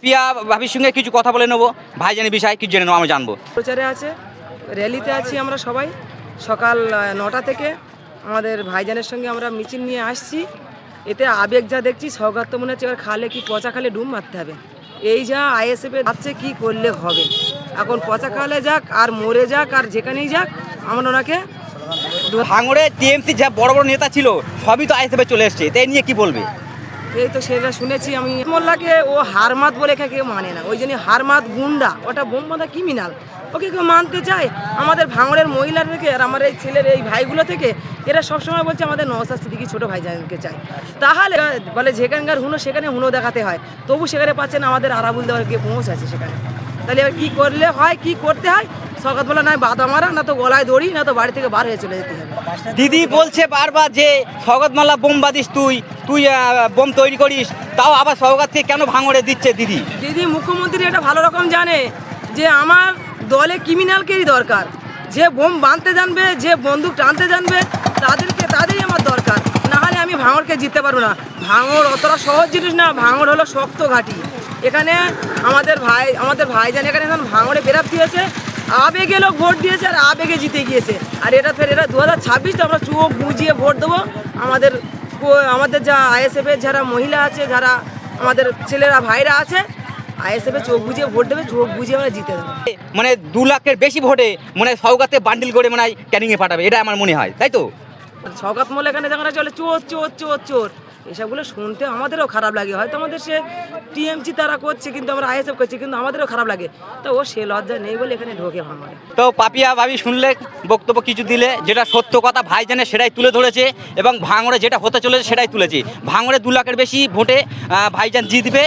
পাপিয়া ভাবির সঙ্গে কিছু কথা বলে নেবো, ভাইজানের বিষয়ে কিছু জেনে নেবো, আমরা জানবো। প্রচারে আছে, র্যালিতে আছি আমরা সবাই। সকাল 9টা থেকে আমাদের ভাইজানের সঙ্গে আমরা মিছিল নিয়ে আসছি। এতে আবেগ যা দেখছি, সৌগাত্য মনে হচ্ছে এবার খালে কি পচা খালে ডুব মারতে হবে। এই যা আইএসএফে ভাবছে কি করলে হবে, এখন পচা খালে যাক আর মরে যাক আর যেখানেই যাক, আমরা ওনাকে ভাঙড়ে টিএমসি যা বড় বড় নেতা ছিল সবই তো আইএসএফে চলে এসছে, তাই নিয়ে কি বলবে? এই তো সেটা শুনেছি আমি। মোল্লাকে ও হারমাত বলে কেউ মানে না, ওই জন্য হারমাত গুন্ডা, ওটা বোম বাঁধা ক্রিমিনাল, ওকে কেউ মানতে চায়? আমাদের ভাঙড়ের মহিলার থেকে আর আমার এই ছেলের এই ভাইগুলো থেকে এরা সবসময় বলছে আমাদের নওশাদ সিদ্দিকী ছোটো ভাইজানকে চাই। তাহলে বলে যেখানকার হুনো সেখানে হুনো দেখাতে হয়, তবু সেখানে পাচ্ছেন আমাদের আরাবুল দেওয়ার গিয়ে পৌঁছাচ্ছে সেখানে। তাহলে এবার কী করলে হয়, কী করতে হয়? সকাল বলা নয় বাধা মারা, না তো গলায় দড়ি, না তো বাড়ি থেকে বার হয়ে চলে যেতে হবে। দিদি বলছে বারবার যে সৌগত মোল্লা বোম বাঁধিস, তুই বোম তৈরি করিস, তাও আবার সৌগত থেকে কেন ভাঙড়ে দিচ্ছে দিদি? দিদি মুখ্যমন্ত্রী এটা ভালো রকম জানে যে আমার দলে ক্রিমিনালকেই দরকার, যে বোম বাঁধতে জানবে, যে বন্দুক টানতে জানবে, তাদেরই আমার দরকার। না হলে আমি ভাঙড়কে জিততে পারবো না। ভাঙড় অতটা সহজ জিনিস না, ভাঙড় হলো শক্ত ঘাঁটি। এখানে আমাদের ভাইজান এখানে এখন ভাঙড়ে প্রাপ্তি হয়েছে, আবেগে লোক ভোট দিয়েছে আর আবেগে জিতে গিয়েছে। আর এটা 2026 আমরা চোখ বুঝিয়ে ভোট দেবো। আমাদের যা আইএসএফের যারা মহিলা আছে, যারা আমাদের ছেলেরা ভাইরা আছে, আইএসএফে চোখ বুঝিয়ে ভোট দেবে, চোখ বুঝিয়ে আমরা জিতে দেবো। মানে 2 লাখের বেশি ভোটে মানে সৌগতে বান্ডিল করে মানে ক্যানিংয়ে পাঠাবে, এটা আমার মনে হয়, তাই তো? সৌগাত মোল্লা এখানে যখন চলে চোর চোর চোর চোর, এসবগুলো শুনতে আমাদেরও খারাপ লাগে। হয়তো আমাদের সে টিএমসি তারা করছে, কিন্তু আমরা আইএসএফ করছি, কিন্তু আমাদেরও খারাপ লাগে। তো ও সে লজ্জা নেই বলে এখানে ঢোকে ভাঙড়ে। তো পাপিয়া ভাবি শুনলে বক্তব্য কিছু দিলে, যেটা সত্য কথা ভাইজানের সেটাই তুলে ধরেছে, এবং ভাঙড়ে যেটা হতে চলেছে সেটাই তুলেছে। ভাঙড়ে 2 লাখের বেশি ভোটে ভাইজান জিতবে।